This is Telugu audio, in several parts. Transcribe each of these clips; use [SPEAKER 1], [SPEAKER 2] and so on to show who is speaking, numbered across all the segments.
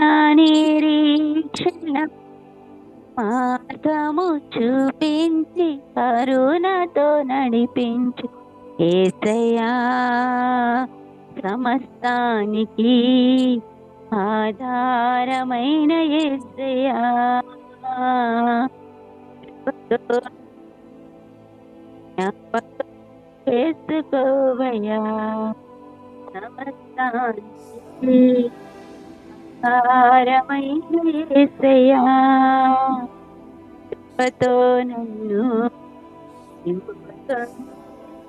[SPEAKER 1] నా నిరీక్షణ మార్గము చూపించి కరుణతో నడిపించు యేసయ్యా. సమస్తానికి ఆధారమైన యేసయ్యా. జ్ఞాపకం చేసుకోవయ్యా. సమస్తానికి ఆధారమైన యేసయ్యా. కృపతో నన్ను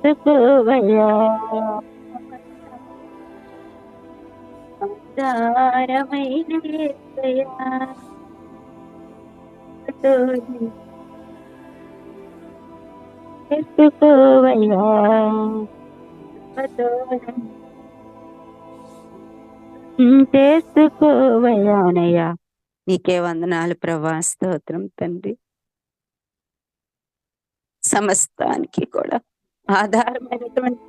[SPEAKER 1] నింపుకోవయ్యా. ఆధారమైన యేసయ్యా. కృపతో చేసుకోవయ్యా. కృపతో చేసుకోవయ్యానయ్యా. నీకే వందనాలు ప్రభా, స్తోత్రం తండ్రి. సమస్తానికి కూడా ఆధారమైనటువంటి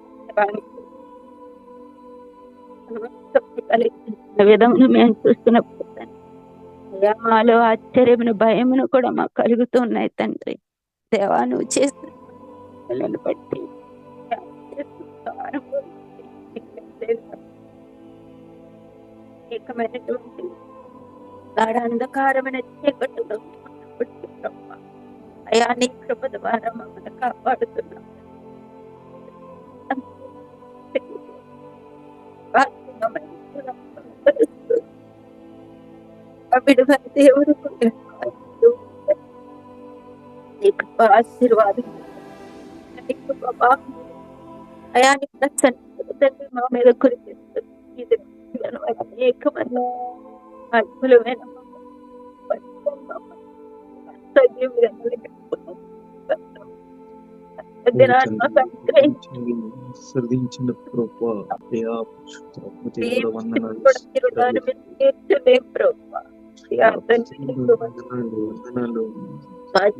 [SPEAKER 1] విధమును మేము చూస్తున్నప్పుడు అయ్యా, మాలో ఆశ్చర్యమును భయమును కూడా మాకు కలుగుతున్నాయి తండ్రి. దేవా, నువ్వు చేస్తున్న బట్టి ఏకమైనటువంటి అంధకారమైన చీకటిలో అయ్యా, నీ కృప ద్వారా మమ్మల్ని కాపాడుతున్నాం. దేవుడు ఆశీర్వాదం అయా, నీ ప్రసన్న మా మీద కురిపిస్తుంది. అనేకమైన అద్భుతమైన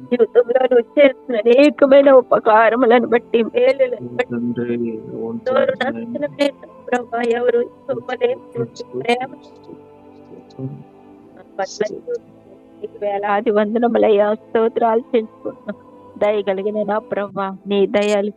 [SPEAKER 1] జీవితంలో నువ్వు చేసిన అనేకమైన ఉపకారములను బట్టి మేలులను బట్టి ప్రభా ఎవరు ప్రేమ వేలాది వందనములయ్యా, స్తోత్రాలు చెంచుకుంటున్నాం. దయగలిగిన నా ప్రభా, నీ దయాలు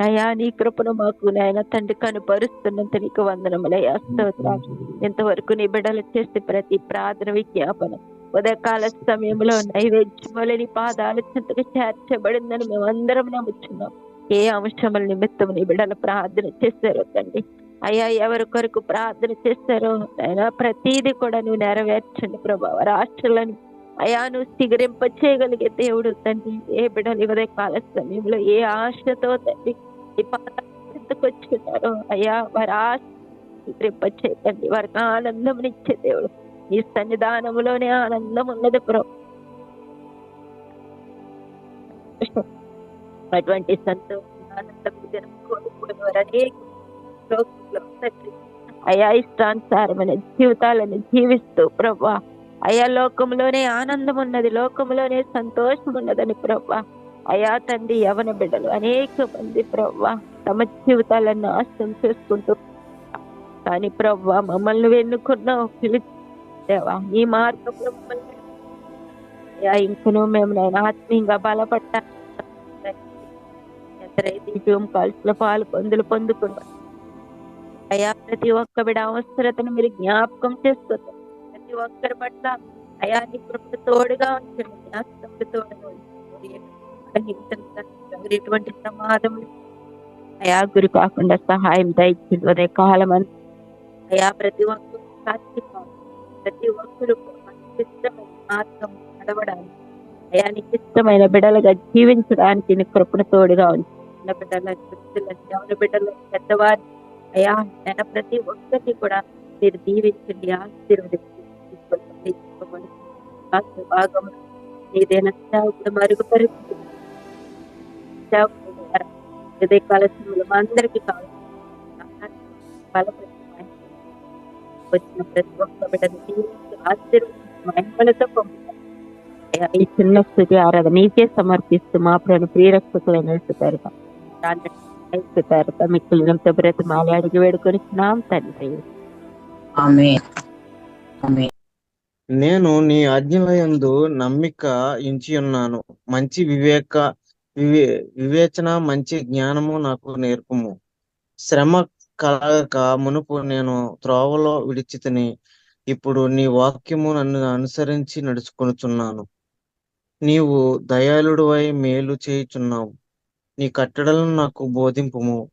[SPEAKER 1] అయ్యా, నీ కృపను మాకు నాయన తండ్రి కనుపరుస్తున్నంత నీకు వందనములయ్యా, స్తోత్రాలు. ఇంతవరకు నీ బిడ్డలు చేసే ప్రతి ప్రార్థన విజ్ఞాపన ఉదయకాల సమయంలో నైవేద్యములు నీ పాదాల చెంతకు చేర్చబడిందని మేమందరం నమ్ముచున్నాం. ఏ అంశముల నిమిత్తం నీ బిడ్డలు ప్రార్థన చేశారో తండ్రి అయ్యా, ఎవరి కొరకు ప్రార్థన చేశారో అయినా ప్రతీది కూడా నువ్వు నెరవేర్చండి ప్రభా. వారి ఆశలను అయా నువ్వు సిగరింప చేయగలిగే దేవుడు తండ్రి. ఏ బిడ్డలు ఉదయకాల సమయంలో ఏ ఆశతో తండ్రి ఈ పాదాల చెంతకు వచ్చున్నారో అయ్యా, వారి ఆశ సిగరింప చేయకండి. వారికి ఆనందం ఇచ్చే దేవుడు. నీ సన్నిధానములోనే ఆనందం ఉన్నది ప్రభు. అటువంటి సంతోషం ఆనందం కోల్పోయిన వారు అనేక అయా, ఇష్టానుసారమైన జీవితాలను జీవిస్తూ ప్రభా అయా, లోకంలోనే ఆనందం ఉన్నది, లోకంలోనే సంతోషం ఉన్నదని ప్రభా అయా తండ్రి. యవన బిడ్డలు అనేక మంది ప్రభా తమ జీవితాలను నాశనం చేసుకుంటూ, కానీ ప్రభా మమ్మల్ని ఎన్నుకున్నావు, పిలిచేవా ఈ మార్గంలో మమ్మల్ని అయా ఇంకనూ మేము నేను ఆత్మీయంగా బలపడ్డా ఎంతరైతే జూమ్ కాల్స్ లో పొందుకున్నాం అయా, ప్రతి ఒక్క బిడ అవసరతను మీరు జ్ఞాపకం చేసుకుంటారు. ప్రతి ఒక్కరి పట్ల అయా నీ కృప తోడుగా ఉంచండి, జ్ఞాపకం తోడుగా ఉంచండి. ఎటువంటి ప్రమాదములు అయా గురి కాకుండా సహాయం దయచేసి అదే కాలం అయా ప్రతి ఒక్కరు ప్రతి ఒక్కరు ఇష్టమైన మార్గం నడవడానికి అయా నీకు ఇష్టమైన బిడ్డలుగా జీవించడానికి నీ కృపను తోడుగా ఉంచి చిన్న బిడ్డల ఎవరి బిడ్డలు పెద్దవారి అయా నేను ప్రతి ఒక్కరిని కూడా మీరు దీవించండి, ఆశీర్వదించండి. భాగం ఏదైనా సేవకుడు మరుగుపరిచి హృదయ కాలశంలో మా అందరికీ కావాలి వచ్చిన ప్రతి ఒక్క బిడ్డను దీవించి ఆశీర్వదించి మహిమలతో పంపుతారు. ఈ చిన్న స్థుతి ఆరాధన నీకే సమర్పిస్తూ మా ప్రియరక్షకులైన మిక్కులంతో బ్రతమాలి అడిగి వేడుకొనిస్తున్నాం తండ్రి.
[SPEAKER 2] ఆమేన్. ఆమేన్.
[SPEAKER 3] నేను నీ ఆజ్ఞలయందు నమ్మిక ఉంచియున్నాను. మంచి వివే వివేచన మంచి జ్ఞానము నాకు నేర్పుము. శ్రమ కలగక మునుపు నేను త్రోవలో విడిచితిని. ఇప్పుడు నీ వాక్యము నన్ను అనుసరించి నడుచుకొనుచున్నాను. నీవు దయాళుడవై మేలు చేయుచున్నావు. నీ కట్టడలను నాకు బోధింపుము.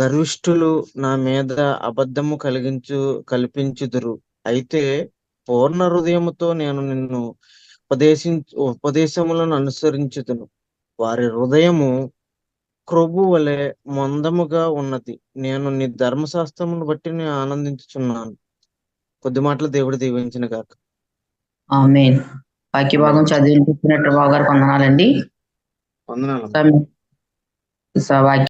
[SPEAKER 3] గర్విష్ఠులు నా మీద అబద్ధము కల్పించుదురు. అయితే పూర్ణ హృదయముతో నేను నిన్ను ఉపదేశములను అనుసరించుదును. వారి హృదయము క్రొవ్వు వలె మందముగా ఉన్నది. నేను నీ ధర్మశాస్త్రమును బట్టి నేను ఆనందించుచున్నాను. కొద్ది మాటలు దేవుడు దీవించిన గాక.
[SPEAKER 2] ఆమేన్. వాక్య భాగం చదివి వినిపించినట్టు బావగారు వందనాలండి.
[SPEAKER 3] వందనాలు.
[SPEAKER 2] వాక్య